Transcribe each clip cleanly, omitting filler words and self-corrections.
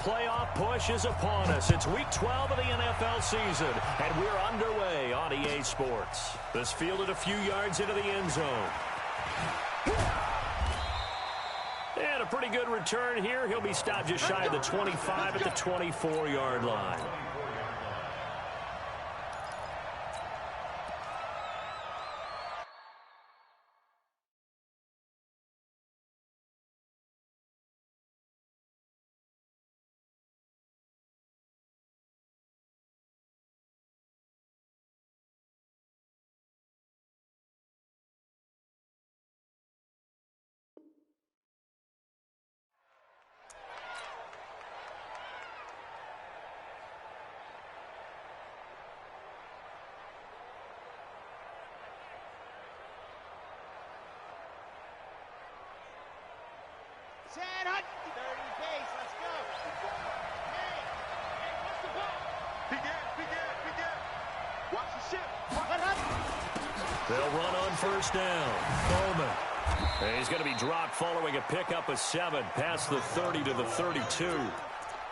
playoff push is upon us. It's Week 12 of the NFL season, and we're underway on EA Sports. This fielded a few yards into the end zone. And a pretty good return here. He'll be stopped just shy of the 25 at the 24-yard line. Dirty base, let's go. Hey, what's the ball? Begin. Watch the ship. They'll run on first down. Bowman. And he's going to be dropped following a pickup of 7 past the 30 to the 32.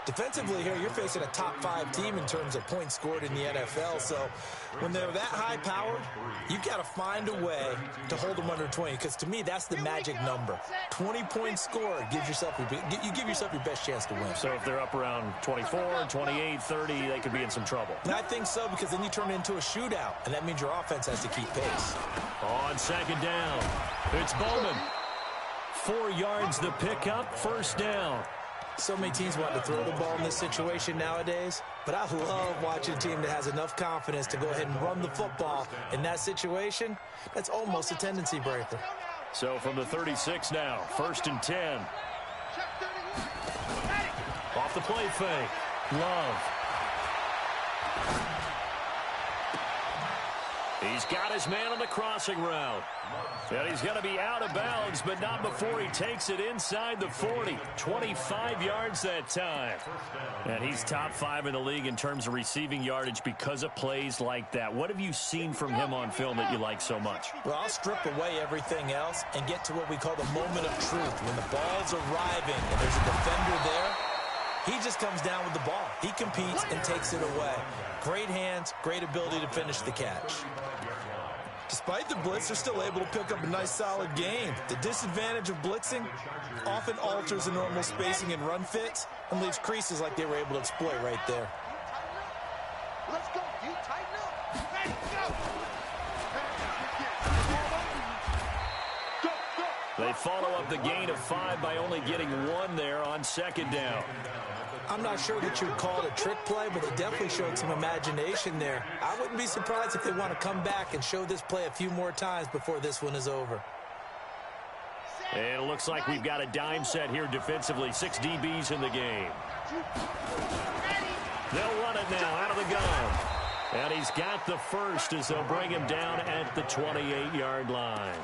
Defensively here, you're facing a top 5 team in terms of points scored in the NFL. So when they're that high-powered, you've got to find a way to hold them under 20. Because to me, that's the magic number. 20 points scored gives yourself you give yourself your best chance to win. So if they're up around 24, 28, 30, they could be in some trouble. And I think so, because then you turn it into a shootout, and that means your offense has to keep pace. On second down, it's Bowman. 4 yards the pickup, first down. So many teams want to throw the ball in this situation nowadays, but I love watching a team that has enough confidence to go ahead and run the football. In that situation, that's almost a tendency breaker. So from the 36 now, first and 10. Off the play fake. Love. He's got his man on the crossing route. And he's going to be out of bounds, but not before he takes it inside the 40. 25 yards that time. And he's top 5 in the league in terms of receiving yardage because of plays like that. What have you seen from him on film that you like so much? Well, I'll strip away everything else and get to what we call the moment of truth. When the ball's arriving and there's a defender there, he just comes down with the ball. He competes and takes it away. Great hands, great ability to finish the catch. Despite the blitz, they're still able to pick up a nice, solid game. The disadvantage of blitzing often alters the normal spacing and run fits and leaves creases like they were able to exploit right there. Let's go, D. Tighten up. Ready, go. They follow up the gain of 5 by only getting 1 there on second down. I'm not sure that you'd call it a trick play, but they definitely showed some imagination there. I wouldn't be surprised if they want to come back and show this play a few more times before this one is over. And it looks like we've got a dime set here defensively. 6 DBs in the game. They'll run it now out of the gun. And he's got the first as they'll bring him down at the 28-yard line.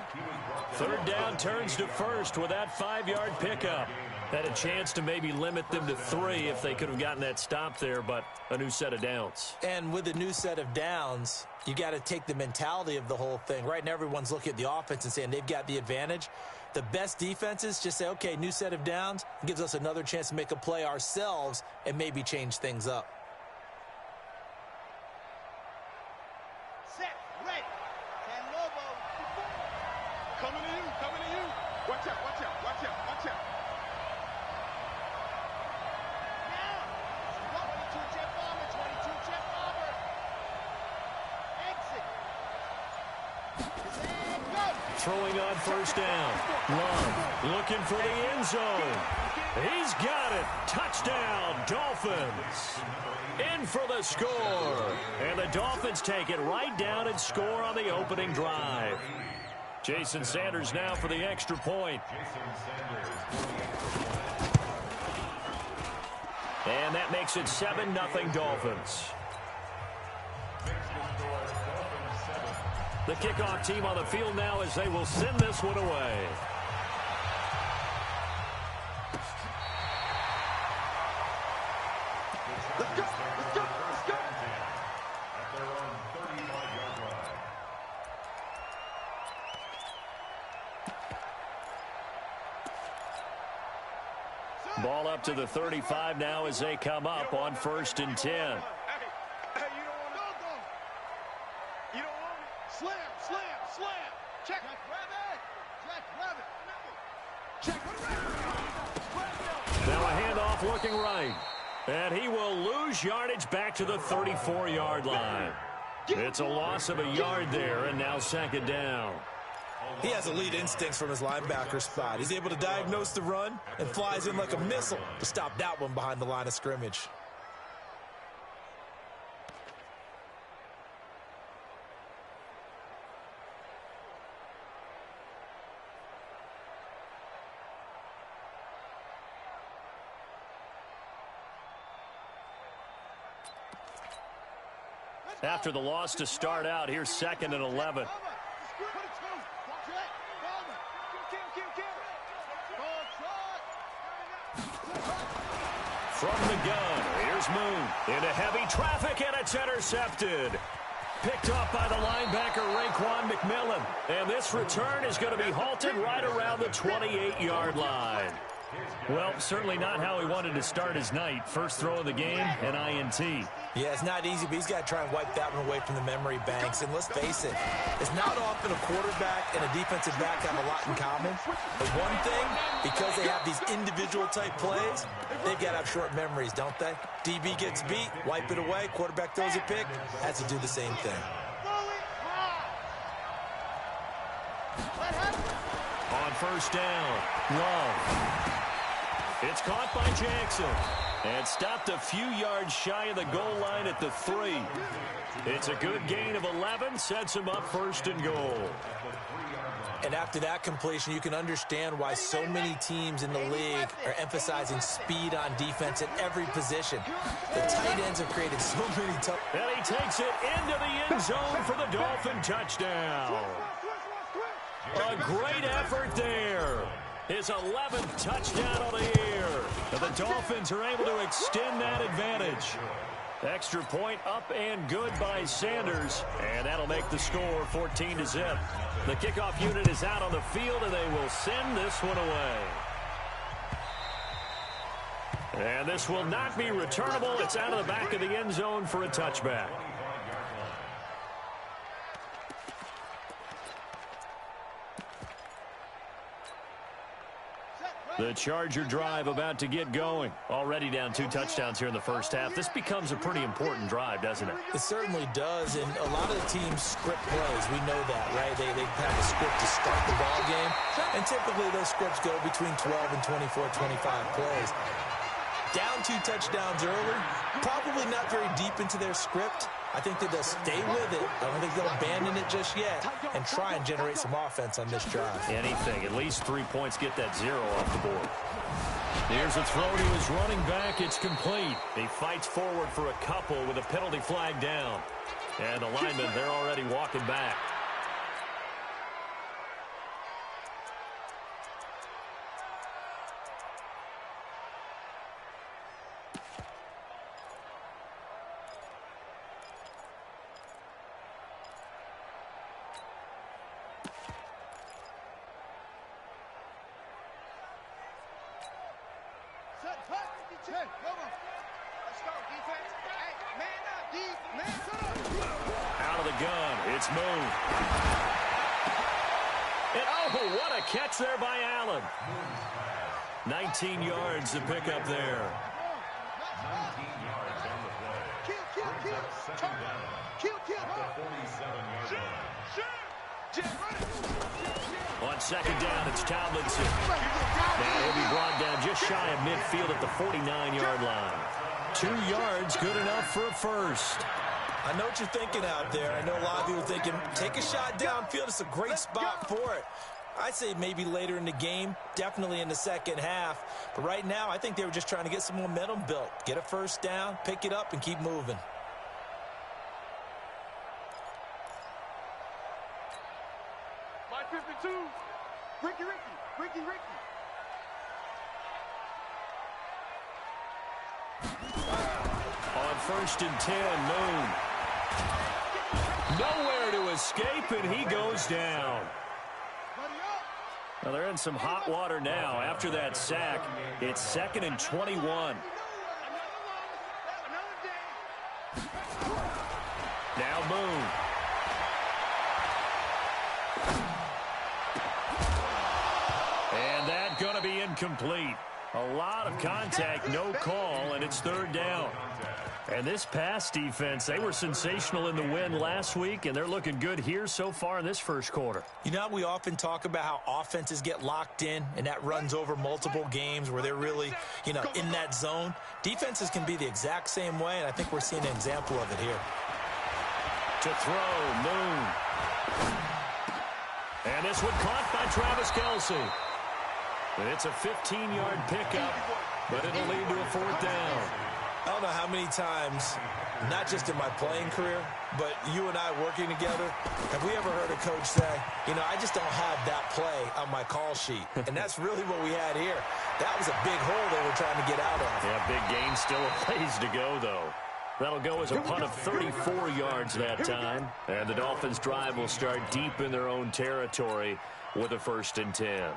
Third down turns to first with that 5-yard pickup. Had a chance to maybe limit them to 3 if they could have gotten that stop there, but a new set of downs. And with a new set of downs, you got to take the mentality of the whole thing. Right now, everyone's looking at the offense and saying they've got the advantage. The best defenses just say, okay, new set of downs. It gives us another chance to make a play ourselves and maybe change things up. Set, ready. Ten Lobo. Coming to you. Watch out. Throwing on first down. Love looking for the end zone. He's got it. Touchdown, Dolphins. In for the score. And the Dolphins take it right down and score on the opening drive. Jason Sanders now for the extra point. And that makes it 7-0 Dolphins. The kickoff team on the field now as they will send this one away. Let's go. Ball up up to the 35 now as they come up on 1st and 10. Hey, you don't want to go. You don't want it. Slam. Check. Now a handoff looking right. And he will lose yardage back to the 34-yard line. It's a loss of a yard there, and now 2nd down. He has elite instincts from his linebacker spot. He's able to diagnose the run and flies in like a missile to stop that one behind the line of scrimmage. After the loss to start out, here's 2nd and 11. From the gun, here's Moon into heavy traffic, and it's intercepted. Picked up by the linebacker, Raekwon McMillan. And this return is going to be halted right around the 28-yard line. Well, certainly not how he wanted to start his night. First throw of the game, an INT. Yeah, it's not easy, but he's got to try and wipe that one away from the memory banks. And let's face it, it's not often a quarterback and a defensive back have a lot in common. But one thing, because they have these individual type plays, they've got to have short memories, don't they? DB gets beat, wipe it away, quarterback throws a pick, has to do the same thing. On 1st down, Love. It's caught by Jackson and stopped a few yards shy of the goal line at the 3. It's a good gain of 11, sets him up 1st and goal. And after that completion, you can understand why so many teams in the league are emphasizing speed on defense at every position. The tight ends have created so many tough... And he takes it into the end zone for the Dolphin touchdown. A great effort there. His 11th touchdown of the year. And the Dolphins are able to extend that advantage. Extra point up and good by Sanders. And that'll make the score 14-0. The kickoff unit is out on the field, and they will send this one away. And this will not be returnable. It's out of the back of the end zone for a touchback. The Charger drive about to get going. Already down 2 touchdowns here in the first half. This becomes a pretty important drive, doesn't it? It certainly does, and a lot of the teams script plays. We know that, right? They have a script to start the ball game, and typically those scripts go between 12 and 24, 25 plays. Down 2 touchdowns early, probably not very deep into their script. I think that they'll stay with it. I don't think they'll abandon it just yet and try and generate some offense on this drive. Anything. At least 3 points, get that 0 off the board. Here's a throw to his running back. It's complete. He fights forward for a couple with a penalty flag down. And the linemen, they're already walking back. Out of the gun, it's Moon. And oh, what a catch there by Allen. 19 yards to pick up there. On 2nd down, it's Tomlinson. And he'll be brought down just shy of midfield at the 49-yard line. 2 yards, good enough for a first. I know what you're thinking out there. I know a lot of people are thinking, take a shot downfield. It's a great spot for it. I'd say maybe later in the game, definitely in the second half. But right now, I think they were just trying to get some momentum built. Get a first down, pick it up, and keep moving. My 52, Ricky. On 1st and 10, Moon. Nowhere to escape, and he goes down. Well, they're in some hot water now. After that sack, it's 2nd and 21. Now Moon. And that's going to be incomplete. A lot of contact, no call, and it's 3rd down. And this pass defense, they were sensational in the win last week, and they're looking good here so far in this first quarter. You know, we often talk about how offenses get locked in, and that runs over multiple games where they're really, in that zone. Defenses can be the exact same way, and I think we're seeing an example of it here. To throw, Moon. And this one caught by Travis Kelce. It's a 15-yard pickup, but it'll lead to a 4th down. I don't know how many times, not just in my playing career, but you and I working together, have we ever heard a coach say, I just don't have that play on my call sheet. And that's really what we had here. That was a big hole they were trying to get out of. Yeah, big gain, still a ways to go, though. That'll go as a punt of 34 yards that time. And the Dolphins' drive will start deep in their own territory with a 1st and 10.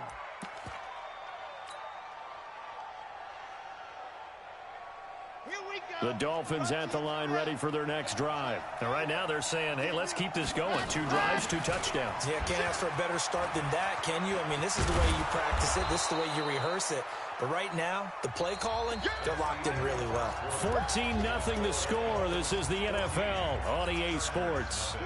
The Dolphins at the line ready for their next drive. And right now they're saying, hey, let's keep this going. 2 drives, 2 touchdowns. Yeah, can't ask for a better start than that, can you? I mean, this is the way you practice it. This is the way you rehearse it. But right now, the play calling, they're locked in really well. 14-0 the score. This is the NFL on EA Sports.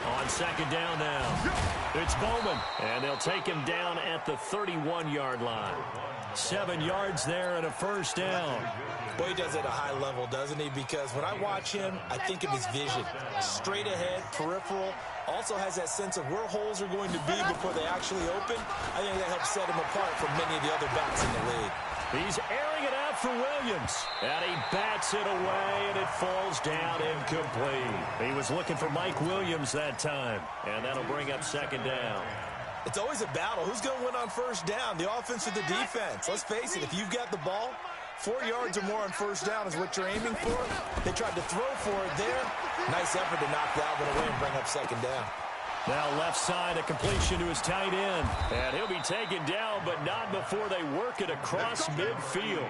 On 2nd down now, it's Bowman, and they'll take him down at the 31-yard line. 7 yards there and a 1st down. Boy, he does it at a high level, doesn't he? Because when I watch him, I think of his vision. Straight ahead, peripheral, also has that sense of where holes are going to be before they actually open. I think that helps set him apart from many of the other backs in the league. He's airing it out for Williams. And he bats it away, and it falls down incomplete. He was looking for Mike Williams that time. And that'll bring up 2nd down. It's always a battle. Who's going to win on 1st down, the offense or the defense? Let's face it, if you've got the ball, 4 yards or more on 1st down is what you're aiming for. They tried to throw for it there. Nice effort to knock that one away and bring up 2nd down. Now left side, a completion to his tight end. And he'll be taken down, but not before they work it across midfield.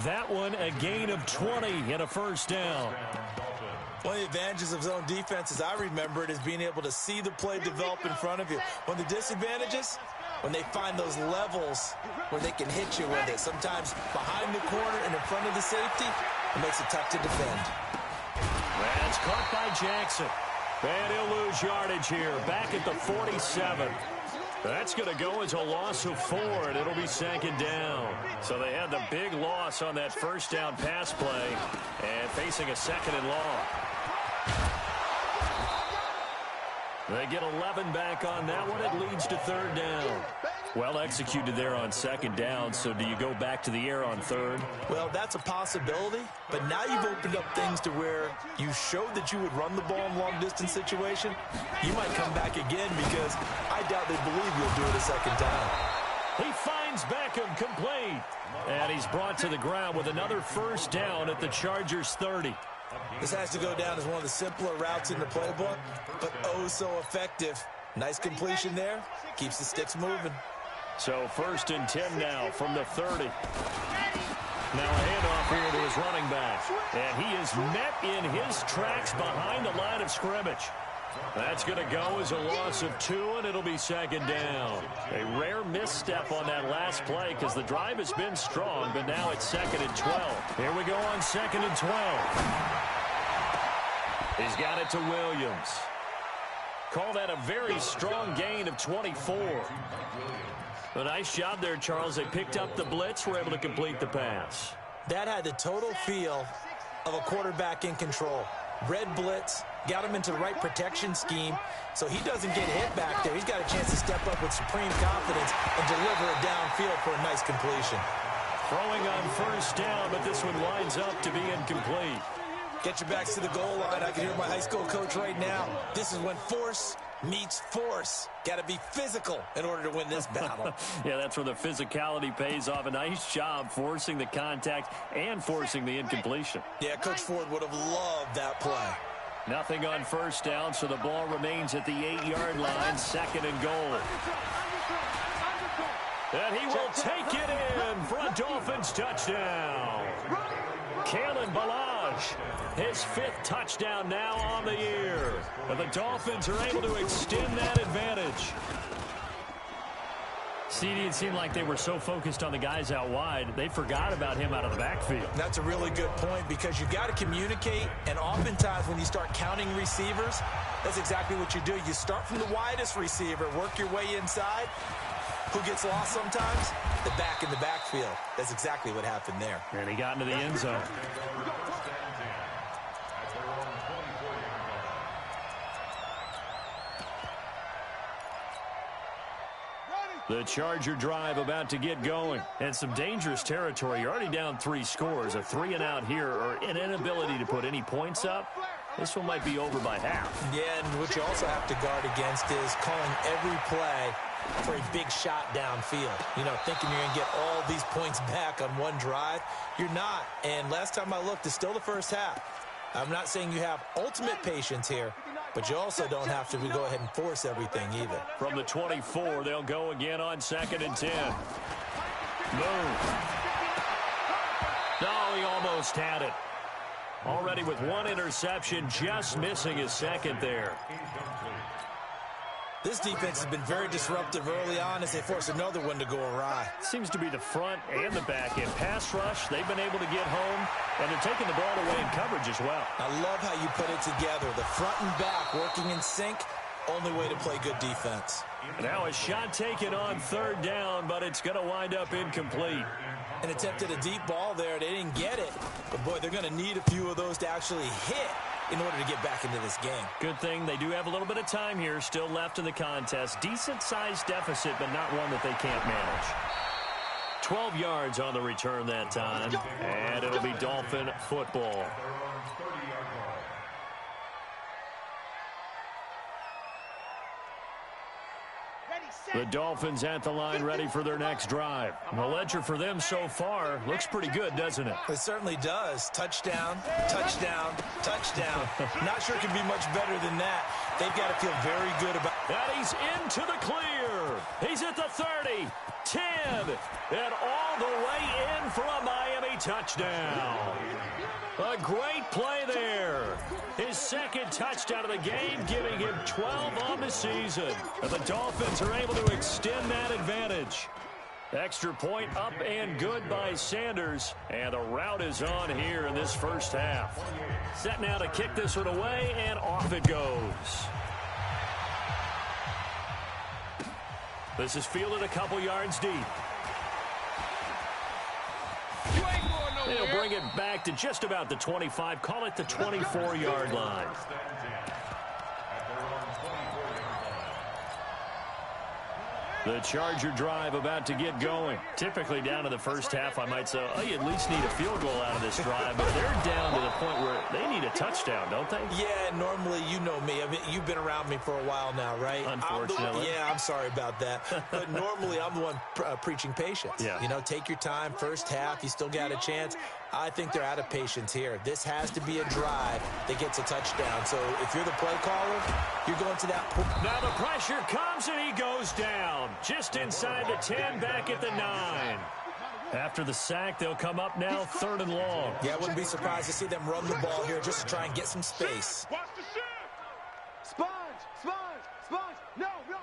That one, a gain of 20 and a 1st down. One of the advantages of zone defense, as I remember it, is being able to see the play develop in front of you. One of the disadvantages, when they find those levels where they can hit you with it, sometimes behind the corner and in front of the safety, it makes it tough to defend. That's caught by Jackson. And he'll lose yardage here, back at the 47. That's going to go as a loss of 4, and it'll be 2nd down. So they had the big loss on that 1st down pass play, and facing a 2nd and long. They get 11 back on that one. It leads to 3rd down. Well executed there on 2nd down, so do you go back to the air on 3rd? Well, that's a possibility, but now you've opened up things to where you showed that you would run the ball in long-distance situation. You might come back again because I doubt they believe you'll do it a 2nd time. He finds Beckham complete, and he's brought to the ground with another 1st down at the Chargers' 30. This has to go down as one of the simpler routes in the playbook, but oh so effective. Nice completion there. Keeps the sticks moving. So 1st and 10 now from the 30. Now a handoff here to his running back. And he is met in his tracks behind the line of scrimmage. That's going to go as a loss of 2, and it'll be 2nd down. A rare misstep on that last play because the drive has been strong, but now it's 2nd and 12. Here we go on 2nd and 12. He's got it to Williams. Call that a very strong gain of 24. A nice job there, Charles. They picked up the blitz, were able to complete the pass. That had the total feel of a quarterback in control. Red blitz, got him into the right protection scheme, so he doesn't get hit back there. He's got a chance to step up with supreme confidence and deliver it downfield for a nice completion. Throwing on 1st down, but this one lines up to be incomplete. Get your backs to the goal line. I can hear my high school coach right now. This is when force meets force. Got to be physical in order to win this battle. Yeah, that's where the physicality pays off. A nice job forcing the contact and forcing the incompletion. Yeah, Coach Ford would have loved that play. Nothing on first down, so the ball remains at the 8-yard line, 2nd and goal. And he will take it in for a Dolphins touchdown. Kalen Ballage, his 5th touchdown now on the year. And the Dolphins are able to extend that advantage. CD, it seemed like they were so focused on the guys out wide, they forgot about him out of the backfield. That's a really good point because you got to communicate, and oftentimes when you start counting receivers, that's exactly what you do. You start from the widest receiver, work your way inside. Who gets lost sometimes? The back in the backfield. That's exactly what happened there. And he got into the end zone. The Charger drive about to get going. And some dangerous territory. You're already down 3 scores. A 3-and-out here or an inability to put any points up. This one might be over by half. Yeah, and what you also have to guard against is calling every play for a big shot downfield. You know, thinking you're going to get all these points back on one drive. You're not. And last time I looked, it's still the first half. I'm not saying you have ultimate patience here, but you also don't have to go ahead and force everything either. From the 24, they'll go again on 2nd and 10. Move. No, he almost had it. Already with 1 interception, just missing his 2nd there. This defense has been very disruptive early on as they force another one to go awry. Seems to be the front and the back end. Pass rush, they've been able to get home, and they're taking the ball away in coverage as well. I love how you put it together. The front and back working in sync, only way to play good defense. Now a shot taken on 3rd down, but it's going to wind up incomplete. And attempted a deep ball there. They didn't get it. But, boy, they're going to need a few of those to actually hit in order to get back into this game. Good thing they do have a little bit of time here still left in the contest. Decent-sized deficit, but not one that they can't manage. 12 yards on the return that time, and it'll be Dolphin football. The Dolphins at the line ready for their next drive. The ledger for them so far looks pretty good, doesn't it? It certainly does. Touchdown, touchdown, touchdown. Not sure it can be much better than that. They've got to feel very good about it. And he's into the clear. He's at the 30, 10, and all the way in for a Miami touchdown. A great play there. His 2nd touchdown of the game, giving him 12 on the season. And the Dolphins are able to extend that advantage. Extra point up and good by Sanders. And the route is on here in this first half. Set now to kick this one away, and off it goes. This is fielded a couple yards deep. They'll bring it back to just about the 25. Call it the 24-yard line. The Charger drive about to get going. Typically down to the first half, I might say, oh, you at least need a field goal out of this drive. But they're down to the point where they need a touchdown, don't they? Yeah, normally, you know me. I mean, you've been around me for a while now, right? Unfortunately. I'm sorry about that. But normally, I'm the one preaching patience. Yeah. You know, take your time. First half, you still got a chance. I think they're out of patience here. This has to be a drive that gets a touchdown. So if you're the play caller, you're going to that point. Now the pressure comes, and he goes down. Just inside the 10, back at the 9. After the sack, they'll come up now 3rd and long. Yeah, I wouldn't be surprised to see them run the ball here just to try and get some space. Watch the shift. Sponge. No, go.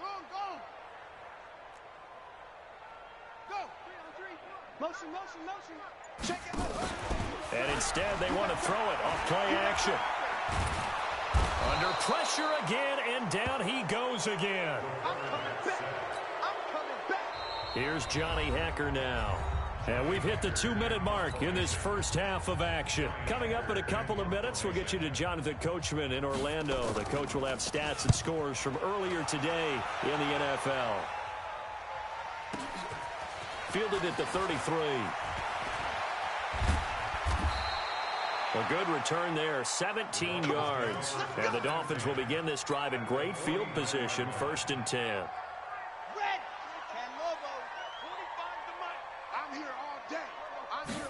Go. 3 on 3. Motion. Check it out. And instead, they want to throw it off play action. Under pressure again, and down he goes again. I'm coming back. Here's Johnny Hacker now. And we've hit the 2-minute mark in this first half of action. Coming up in a couple of minutes, we'll get you to Jonathan Coachman in Orlando. The coach will have stats and scores from earlier today in the NFL. Fielded at the 33. A good return there, 17 yards. And the Dolphins will begin this drive in great field position, 1st and 10. I'm here all day. I'm here.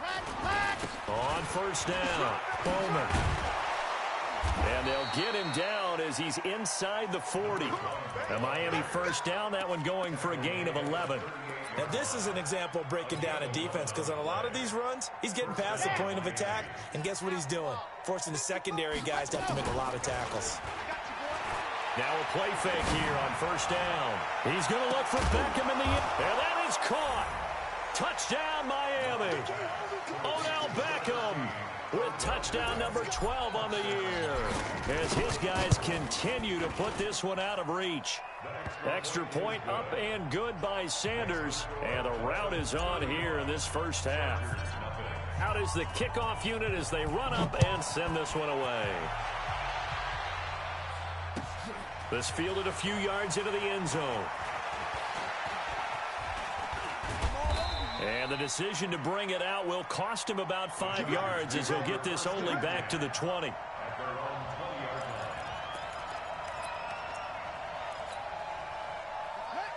On 1st down, Bowman. And they'll get him down as he's inside the 40. A Miami 1st down, that one going for a gain of 11. Now, this is an example of breaking down a defense because on a lot of these runs, he's getting past the point of attack, and guess what he's doing? Forcing the secondary guys to have to make a lot of tackles. Now a play fake here on 1st down. He's going to look for Beckham in the end. And that is caught. Touchdown, Miami. Odell Beckham with touchdown number 12 on the year as his guys continue to put this one out of reach. Extra point up and good by Sanders, and the route is on here in this 1st half. Out is the kickoff unit as they run up and send this one away. This fielded a few yards into the end zone. And the decision to bring it out will cost him about 5 yards as he'll get this only back to the 20.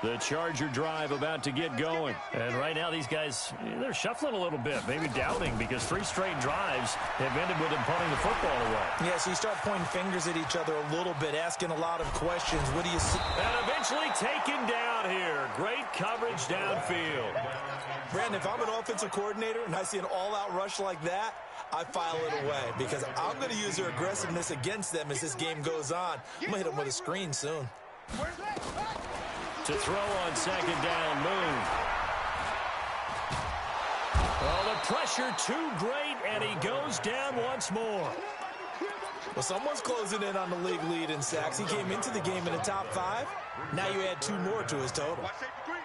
The Charger drive about to get going. And right now these guys, they're shuffling a little bit, maybe doubting, because 3 straight drives have ended with them punting the football away. Yeah, so you start pointing fingers at each other a little bit, asking a lot of questions. What do you see? And eventually taken down here. Great coverage downfield. Brandon, if I'm an offensive coordinator and I see an all-out rush like that, I file it away because I'm going to use their aggressiveness against them as this game goes on. I'm going to hit them with a screen soon. To throw on 2nd down, Moon. Well, the pressure too great, and he goes down once more. Well, someone's closing in on the league lead in sacks. He came into the game in the top 5. Now you add 2 more to his total.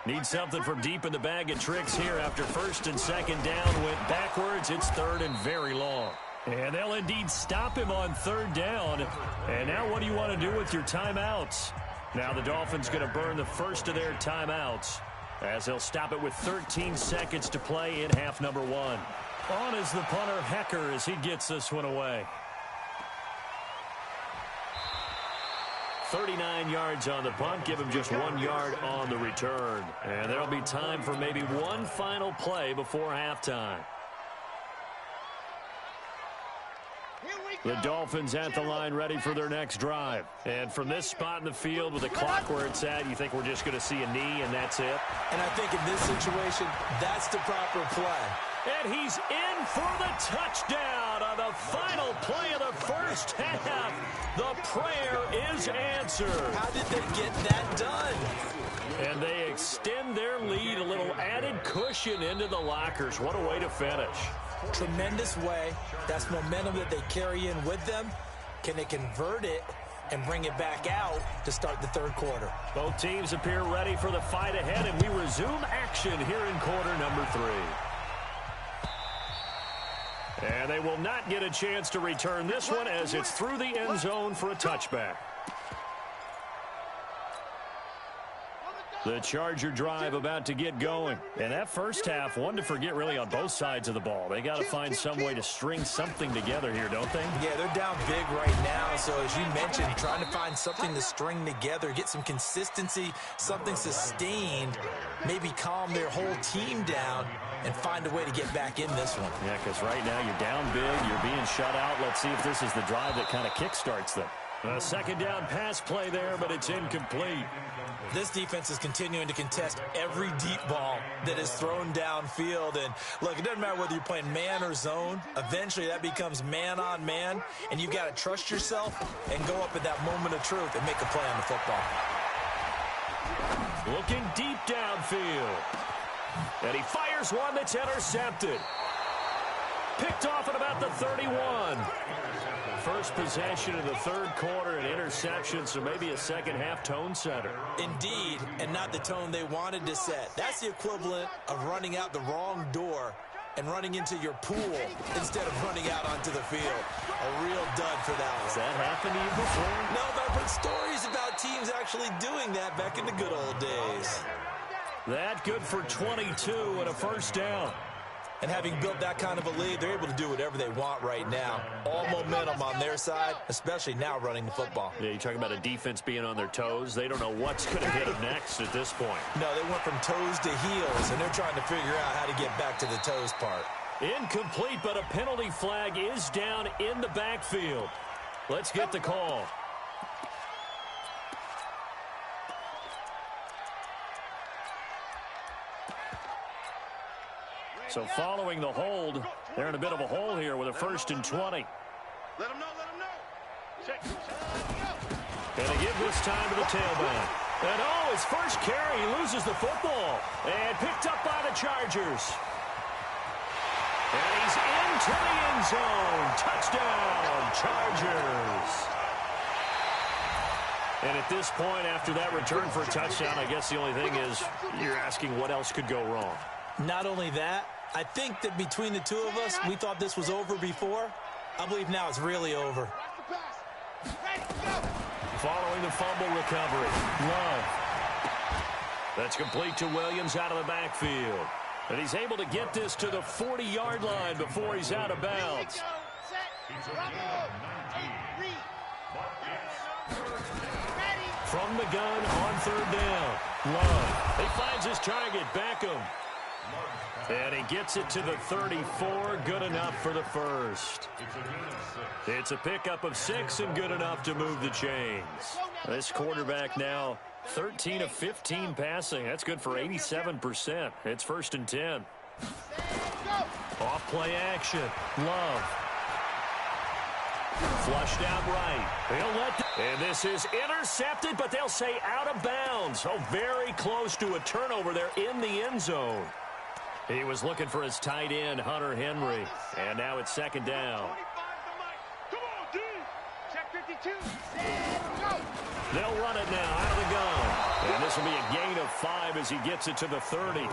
Need something from deep in the bag of tricks here after 1st and 2nd down went backwards. It's 3rd and very long. And they'll indeed stop him on 3rd down. And now what do you want to do with your timeouts? Now the Dolphins going to burn the first of their timeouts as they'll stop it with 13 seconds to play in half number 1. On is the punter, Hecker, as he gets this one away. 39 yards on the punt, give him just 1 yard on the return. And there'll be time for maybe one final play before halftime. The Dolphins at the line ready for their next drive. And from this spot in the field with the clock where it's at, you think we're just going to see a knee and that's it? And I think in this situation, that's the proper play. And he's in for the touchdown on the final play of the 1st half. The prayer is answered. How did they get that done? And they extend their lead, a little added cushion into the lockers. What a way to finish. Tremendous way. That's momentum that they carry in with them. Can they convert it and bring it back out to start the 3rd quarter? Both teams appear ready for the fight ahead, and we resume action here in quarter number 3. And they will not get a chance to return this one as it's through the end zone for a touchback. The Charger drive about to get going. And that 1st half, one to forget really on both sides of the ball. They got to find some way to string something together here, don't they? Yeah, they're down big right now. So as you mentioned, trying to find something to string together, get some consistency, something sustained, maybe calm their whole team down and find a way to get back in this one. Yeah, because right now you're down big, you're being shut out. Let's see if this is the drive that kind of kickstarts them. A 2nd down pass play there, but it's incomplete. This defense is continuing to contest every deep ball that is thrown downfield. And look, it doesn't matter whether you're playing man or zone. Eventually that becomes man on man, and you've got to trust yourself and go up at that moment of truth and make a play on the football. Looking deep downfield. And he fires one that's intercepted. Picked off at about the 31. First possession of the 3rd quarter, an interception, so maybe a 2nd half tone setter. Indeed, and not the tone they wanted to set. That's the equivalent of running out the wrong door and running into your pool instead of running out onto the field. A real dud for that one. Has that happened to you before? No, but I've heard stories about teams actually doing that back in the good old days. That good for 22 and a 1st down. And having built that kind of a lead, they're able to do whatever they want right now. All momentum on their side, especially now running the football. Yeah, you talk about a defense being on their toes. They don't know what's going to hit them next at this point. No, they went from toes to heels, and they're trying to figure out how to get back to the toes part. Incomplete, but a penalty flag is down in the backfield. Let's get the call. So following the hold, they're in a bit of a hole here with a 1st and 20. Let them know, let them know. Check. And they give this time to the tailback. And his first carry, he loses the football. And picked up by the Chargers. And he's into the end zone. Touchdown, Chargers. And at this point, after that return for a touchdown, I guess the only thing is you're asking what else could go wrong. Not only that, I think that between the two of us, we thought this was over before. I believe now it's really over. Following the fumble recovery, Love. That's complete to Williams out of the backfield. And he's able to get this to the 40-yard line before he's out of bounds. From the gun on 3rd down, Love. He finds his target, Beckham. And he gets it to the 34, good enough for the first. It's a pickup of 6 and good enough to move the chains. This quarterback now 13 of 15 passing. That's good for 87%. It's 1st and 10. Off play action. Love. Flushed out right. And this is intercepted, but they'll say out of bounds. Oh, very close to a turnover there in the end zone. He was looking for his tight end, Hunter Henry. And now it's 2nd down. Come on, D. Check 52. They'll run it now out of the gun. And this will be a gain of 5 as he gets it to the 30.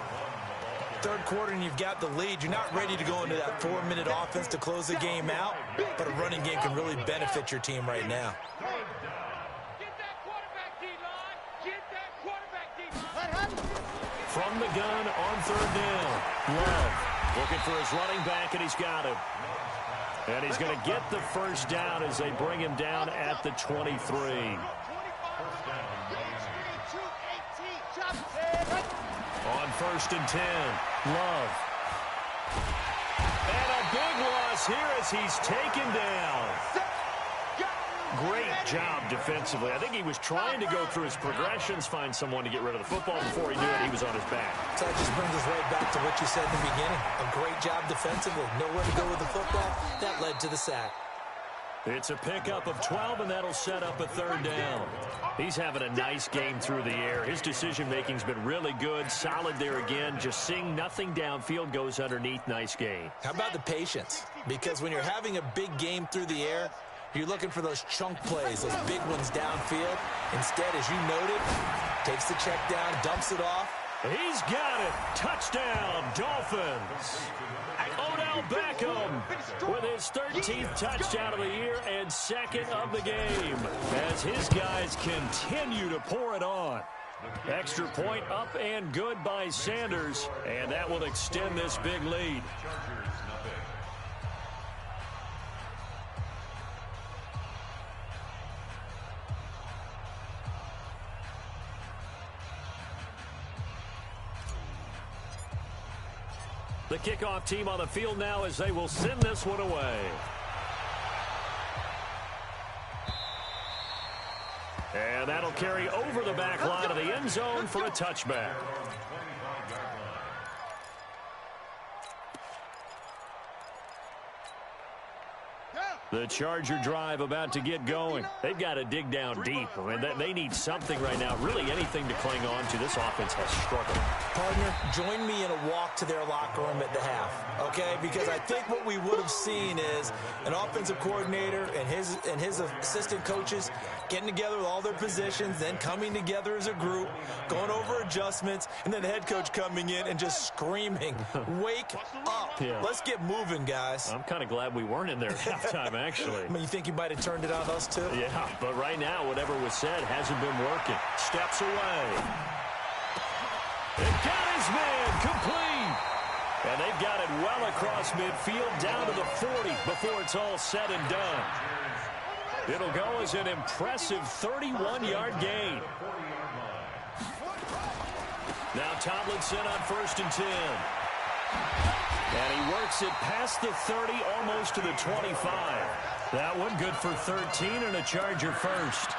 3rd quarter and you've got the lead. You're not ready to go into that 4-minute offense to close the game out, but a running game can really benefit your team right now. Get that quarterback, D-line. Get that quarterback, D-line. From the gun on 3rd down. Love looking for his running back, and he's got him. And he's going to get the 1st down as they bring him down at the 23. On 1st and 10, Love. And a big loss here as he's taken down. Great job defensively. I think he was trying to go through his progressions, find someone to get rid of the football. Before he knew it, he was on his back. So that just brings us right back to what you said in the beginning. A great job defensively. Nowhere to go with the football. That led to the sack. It's a pickup of 12, and that'll set up a 3rd down. He's having a nice game through the air. His decision-making's been really good. Solid there again. Just seeing nothing downfield, goes underneath. Nice game. How about the patience? Because when you're having a big game through the air, you're looking for those chunk plays, those big ones downfield. Instead, as you noted, takes the check down, dumps it off. He's got it. Touchdown, Dolphins. Odell Beckham with his 13th touchdown of the year and 2nd of the game as his guys continue to pour it on. Extra point up and good by Sanders, and that will extend this big lead. The kickoff team on the field now as they will send this one away. And that'll carry over the back line of the end zone for a touchback. The Charger drive about to get going. They've got to dig down deep. I mean, they need something right now, really anything to cling on to. This offense has struggled. Partner, join me in a walk to their locker room at the half, okay? Because I think what we would have seen is an offensive coordinator and his assistant coaches getting together with all their positions, then coming together as a group, going over adjustments, and then the head coach coming in and just screaming, wake up. Yeah. Let's get moving, guys. I'm kind of glad we weren't in there at halftime, actually. I mean, you think you might have turned it on us, too? Yeah, but right now, whatever was said hasn't been working. Steps away. And got his man complete. And they've got it well across midfield down to the 40 before it's all said and done. It'll go as an impressive 31-yard gain. Now Tomlinson on 1st and 10. And he works it past the 30, almost to the 25. That one good for 13 and a Charger first.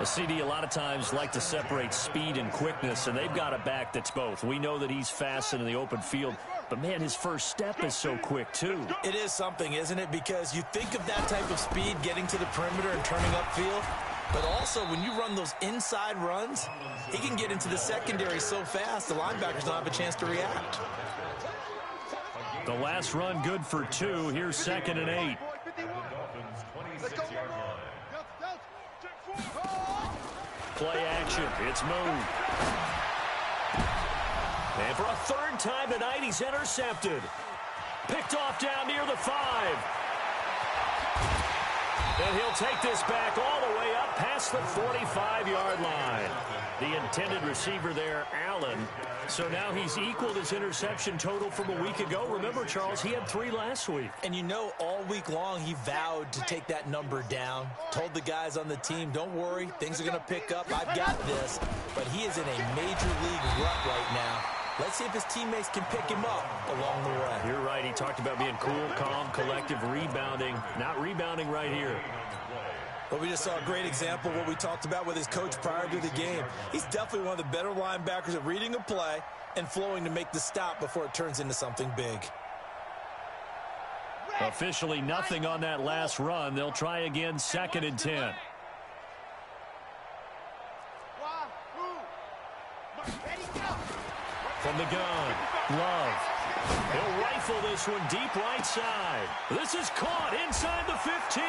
A CD a lot of times like to separate speed and quickness, and they've got a back that's both. We know that he's fast in the open field, but, man, his first step is so quick, too. It is something, isn't it? Because you think of that type of speed getting to the perimeter and turning upfield, but also when you run those inside runs, he can get into the secondary so fast the linebackers don't have a chance to react. The last run good for 2. Here's 2nd and 8. Play action. It's moved. And for a 3rd time tonight, he's intercepted. Picked off down near the 5. And he'll take this back all the way up past the 45-yard line. The intended receiver there, Allen. So now he's equaled his interception total from a week ago. Remember, Charles, he had 3 last week. And you know, all week long he vowed to take that number down. Told the guys on the team, don't worry, things are going to pick up. I've got this. But he is in a major league rut right now. Let's see if his teammates can pick him up along the way. You're right. He talked about being cool, calm, collective, rebounding. Not rebounding right here. Well, we just saw a great example of what we talked about with his coach prior to the game. He's definitely one of the better linebackers at reading a play and flowing to make the stop before it turns into something big. Officially nothing on that last run. They'll try again, 2nd and 10. From the gun, Love. He'll rifle this one deep right side. This is caught inside the 15.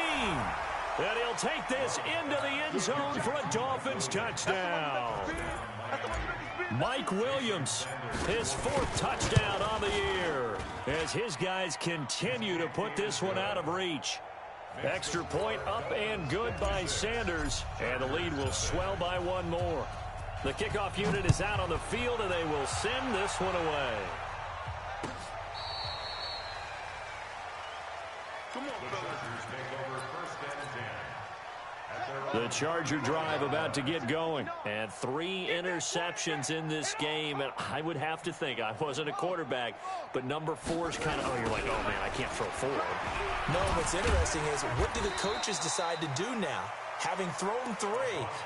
And he'll take this into the end zone for a Dolphins touchdown. Mike Williams, his 4th touchdown on the year, as his guys continue to put this one out of reach. Extra point up and good by Sanders, and the lead will swell by 1 more. The kickoff unit is out on the field, and they will send this one away. The Charger drive about to get going. And 3 interceptions in this game. And I would have to think, I wasn't a quarterback, but number 4 is kind of, oh, you're like, oh, man, I can't throw 4. No, what's interesting is, what do the coaches decide to do now? Having thrown 3,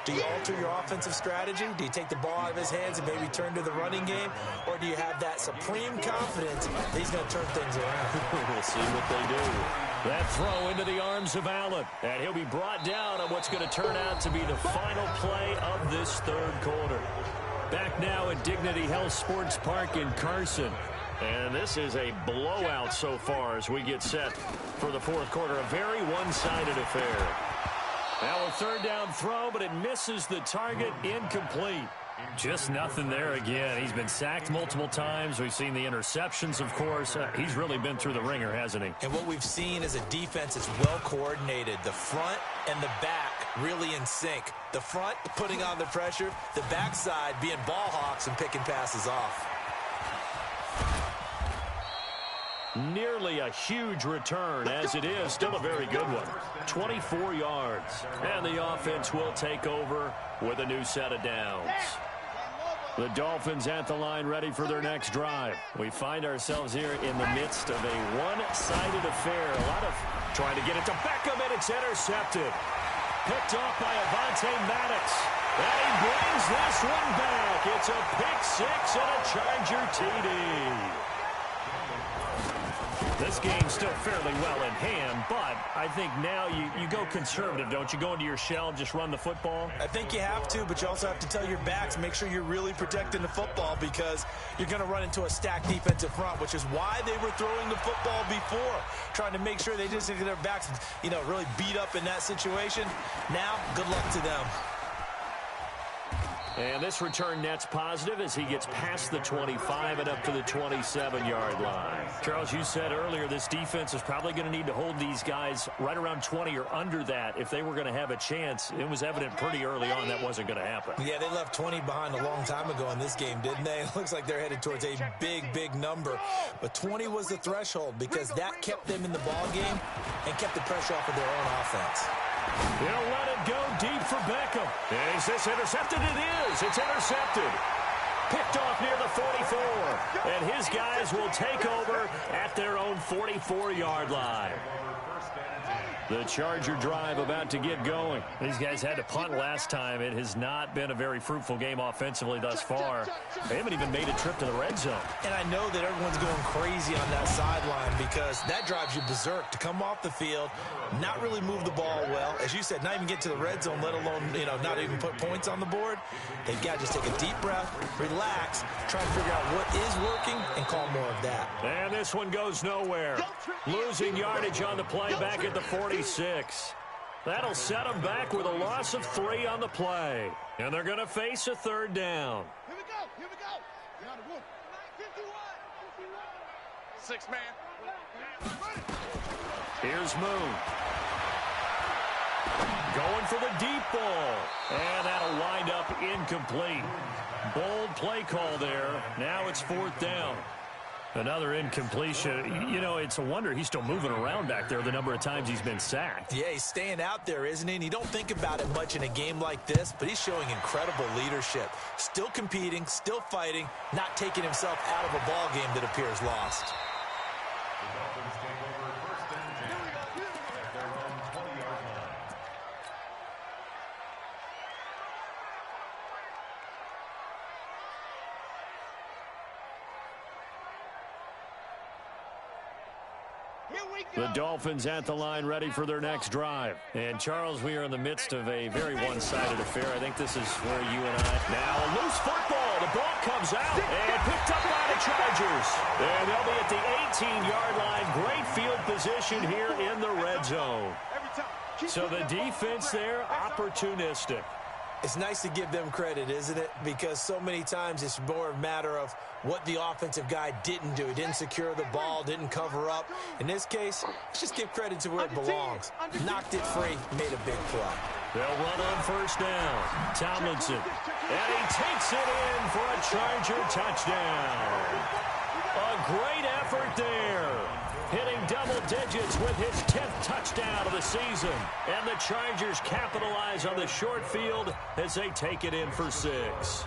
do you alter your offensive strategy? Do you take the ball out of his hands and maybe turn to the running game? Or do you have that supreme confidence that he's going to turn things around? We'll see what they do. That throw into the arms of Allen. And he'll be brought down on what's going to turn out to be the final play of this 3rd quarter. Back now at Dignity Health Sports Park in Carson. And this is a blowout so far as we get set for the 4th quarter. A very one-sided affair. Now a 3rd down throw, but it misses the target, incomplete. Just nothing there again. He's been sacked multiple times. We've seen the interceptions, of course. He's really been through the ringer, hasn't he? And what we've seen is a defense that's well coordinated. The front and the back really in sync. The front putting on the pressure, the backside being ball hawks and picking passes off. Nearly a huge return, as it is still a very good one. 24 yards. And the offense will take over with a new set of downs. The Dolphins at the line ready for their next drive. We find ourselves here in the midst of a one-sided affair. A lot of trying to get it to Beckham, and it's intercepted. Picked off by Avonte Maddox. And he brings this one back. It's a pick 6 and a Charger TD. This game's still fairly well in hand, but I think now you go conservative, don't you? Go into your shell and just run the football? I think you have to, but you also have to tell your backs, make sure you're really protecting the football because you're going to run into a stacked defensive front, which is why they were throwing the football before, trying to make sure they just get their backs, really beat up in that situation. Now, good luck to them. And this return net's positive as he gets past the 25 and up to the 27-yard line. Charles, you said earlier this defense is probably going to need to hold these guys right around 20 or under that if they were going to have a chance. It was evident pretty early on that wasn't going to happen. Yeah, they left 20 behind a long time ago in this game, didn't they? It looks like they're headed towards a big number. But 20 was the threshold because that kept them in the ball game and kept the pressure off of their own offense. He'll let it go deep for Beckham. Is this intercepted? It is. It's intercepted. Picked off near the 44. And his guys will take over at their own 44-yard line. The Charger drive about to get going. These guys had to punt last time. It has not been a very fruitful game offensively thus far. They haven't even made a trip to the red zone. And I know that everyone's going crazy on that sideline because that drives you berserk to come off the field, not really move the ball well. As you said, not even get to the red zone, let alone, not even put points on the board. They've got to just take a deep breath, relax, try to figure out what is working, and call more of that. And this one goes nowhere. Losing yardage on the play back at the 46. That'll set them back with a loss of 3 on the play. And they're going to face a third down. Here we go. Here we go. You're on the roof. 6 man. Here's Moon. Going for the deep ball. And that'll wind up incomplete. Bold play call there. Now it's 4th down. Another incompletion. It's a wonder he's still moving around back there the number of times he's been sacked. Yeah, he's staying out there, isn't he? And you don't think about it much in a game like this, but he's showing incredible leadership. Still competing, still fighting, not taking himself out of a ball game that appears lost. The Dolphins at the line ready for their next drive. And, Charles, we are in the midst of a very one-sided affair. I think this is where you and I... Now, a loose football. The ball comes out and picked up by the Chargers. And they'll be at the 18-yard line. Great field position here in the red zone. So the defense there, opportunistic. It's nice to give them credit, isn't it? Because so many times it's more a matter of what the offensive guy didn't do. He didn't secure the ball, didn't cover up. In this case, let's just give credit to where it belongs. Knocked it free, made a big play. They'll run on 1st down. Tomlinson. And he takes it in for a Charger touchdown. A great effort there. Hitting double digits with his 10th touchdown of the season. And the Chargers capitalize on the short field as they take it in for 6.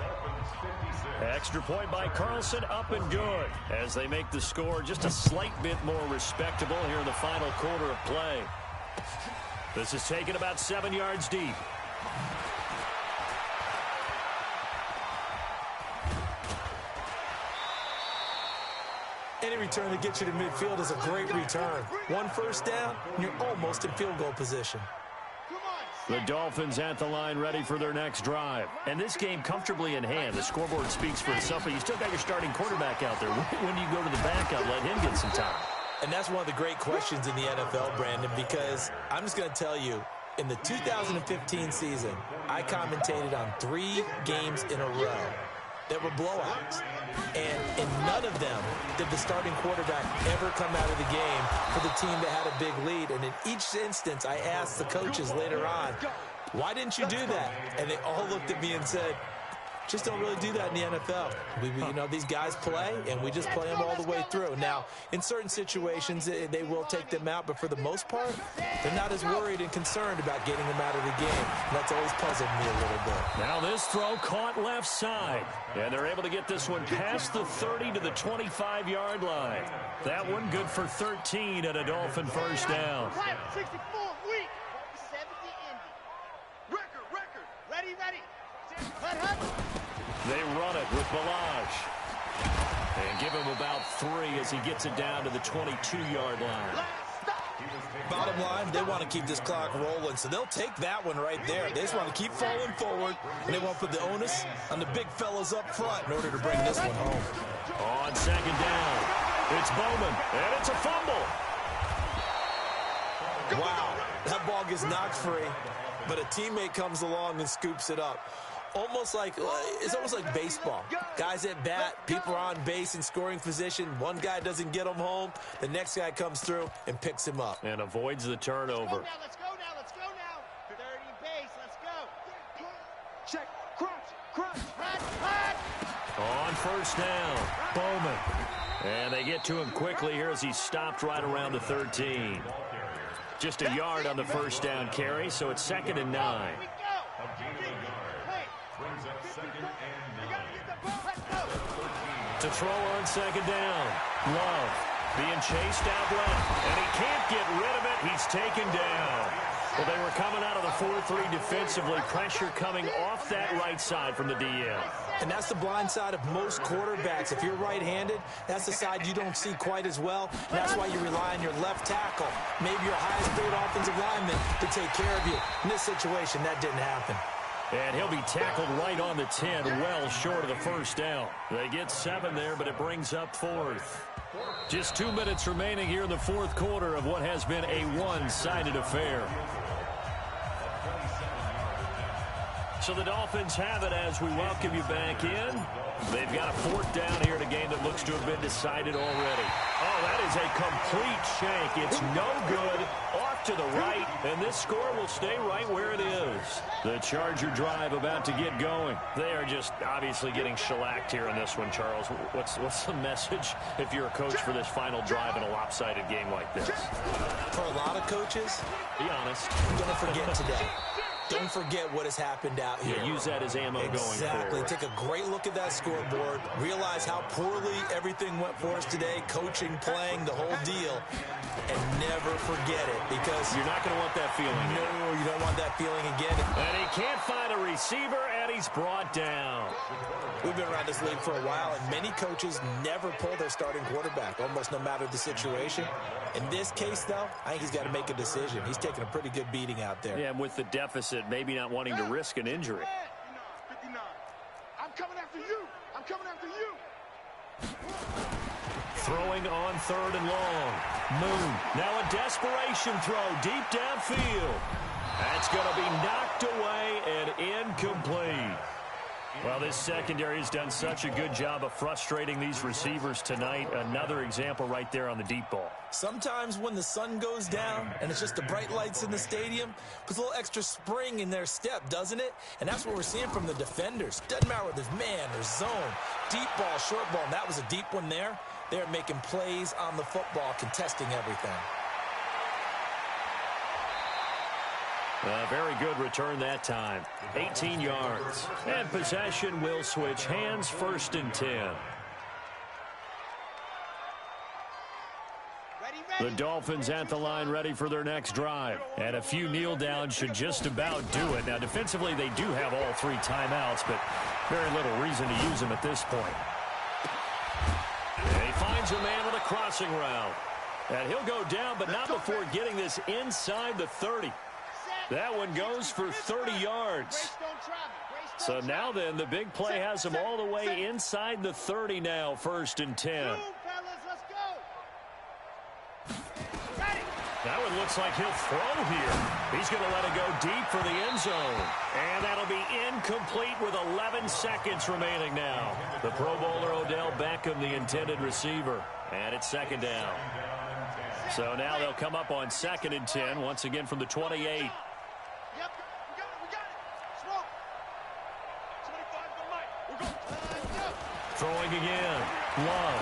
Extra point by Carlson, up and good. As they make the score just a slight bit more respectable here in the final quarter of play. This is taken about 7 yards deep. Any return that gets you to midfield is a great return. 1 first down, and you're almost in field goal position. The Dolphins at the line ready for their next drive. And this game comfortably in hand. The scoreboard speaks for itself, but you still got your starting quarterback out there. When do you go to the backup, let him get some time? And that's one of the great questions in the NFL, Brandon, because I'm just going to tell you, in the 2015 season, I commentated on 3 games in a row that were blowouts. And in none of them did the starting quarterback ever come out of the game for the team that had a big lead. And in each instance, I asked the coaches later on, why didn't you do that? And they all looked at me and said, just don't really do that in the NFL. These guys play, and we just play them all the way through. Now, in certain situations, they will take them out, but for the most part, they're not as worried and concerned about getting them out of the game. And that's always puzzled me a little bit. Now this throw caught left side, and they're able to get this one past the 30 to the 25-yard line. That one good for 13 at a Dolphin first down. 64 week. 70 Indy. Record. Ready. Hut. They run it with Balaj. And give him about 3 as he gets it down to the 22-yard line. Bottom line, they want to keep this clock rolling, so they'll take that one right there. They just want to keep falling forward, and they want to put the onus on the big fellas up front in order to bring this one home. On 2nd down, it's Bowman, and it's a fumble. Wow, that ball gets knocked free, but a teammate comes along and scoops it up. Almost like it's almost like baseball. Guys at bat, people are on base in scoring position. One guy doesn't get him home. The next guy comes through and picks him up. And avoids the turnover. Let's go now. 30 base, let's go. Check, crunch. On first down, Bowman. And they get to him quickly here as he's stopped right around the 13. Just a yard on the first down carry, so it's 2nd and 9. To throw on 2nd down, Love being chased out left, and he can't get rid of it. He's taken down. Well, they were coming out of the 4-3 defensively. Pressure coming off that right side from the DL. And that's the blind side of most quarterbacks. If you're right-handed, that's the side you don't see quite as well. And that's why you rely on your left tackle, maybe your highest-paid offensive lineman, to take care of you. In this situation, that didn't happen. And he'll be tackled right on the 10, well short of the first down. They get 7 there, but it brings up 4th. Just 2 minutes remaining here in the 4th quarter of what has been a one-sided affair. So the Dolphins have it as we welcome you back in. They've got a 4th down here in a game that looks to have been decided already. Oh, that is a complete shank. It's no good. Off to the right, and this score will stay right where it is. The Charger drive about to get going. They are just obviously getting shellacked here in this one, Charles. What's the message if you're a coach for this final drive in a lopsided game like this? For a lot of coaches, be honest, don't forget today. Don't forget what has happened out here. Yeah, use that as ammo going forward. Exactly. Take a great look at that scoreboard. Realize how poorly everything went for us today. Coaching, playing, the whole deal. And never forget it, because you're not going to want that feeling. No, you don't want that feeling again. And he can't find a receiver, and he's brought down. We've been around this league for a while, and many coaches never pull their starting quarterback, almost no matter the situation. In this case, though, I think he's got to make a decision. He's taking a pretty good beating out there. Yeah, and with the deficit, maybe not wanting to risk an injury. 59. I'm coming after you. Throwing on 3rd and long. Moon. Now a desperation throw deep downfield. That's going to be knocked away and incomplete. Well, this secondary has done such a good job of frustrating these receivers tonight. Another example right there on the deep ball. Sometimes when the sun goes down and it's just the bright lights in the stadium, puts a little extra spring in their step, doesn't it? And that's what we're seeing from the defenders. Doesn't matter whether there's man or zone. Deep ball, short ball, and that was a deep one there. They're making plays on the football, contesting everything. A very good return that time. 18 yards. And possession will switch hands, 1st and 10. The Dolphins at the line ready for their next drive. And a few kneel downs should just about do it. Now, defensively, they do have all 3 timeouts, but very little reason to use them at this point. And he finds a man with a crossing route. And he'll go down, but not before getting this inside the 30. That one goes for 30 yards. So now then, the big play has him all the way inside the 30 now, 1st and 10. That one looks like he'll throw here. He's going to let it go deep for the end zone. And that'll be incomplete with 11 seconds remaining now. The Pro Bowler Odell Beckham, the intended receiver. And it's 2nd down. So now they'll come up on 2nd and 10, once again from the 28. Throwing again. Love.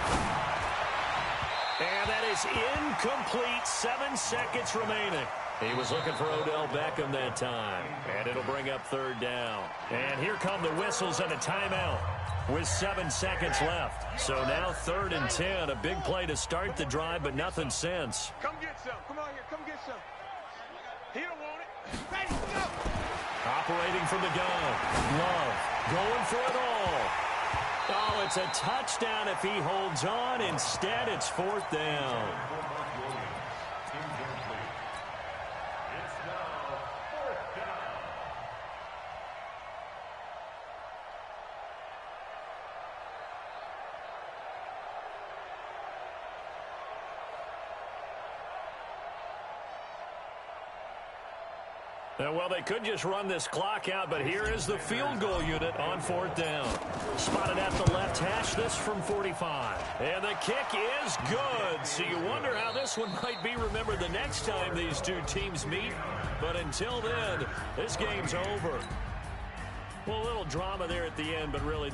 And that is incomplete. 7 seconds remaining. He was looking for Odell Beckham that time. And it'll bring up 3rd down. And here come the whistles and a timeout with 7 seconds left. So now 3rd and 10. A big play to start the drive, but nothing since. Come get some. Come on here. Come get some. He don't want it. Ready, go. Operating from the gun. Love going for it all. Oh, it's a touchdown if he holds on. Instead, it's 4th down. Well, they could just run this clock out, but here is the field goal unit on 4th down. Spotted at the left hash, this from 45. And the kick is good. So you wonder how this one might be remembered the next time these two teams meet. But until then, this game's over. Well, a little drama there at the end, but really...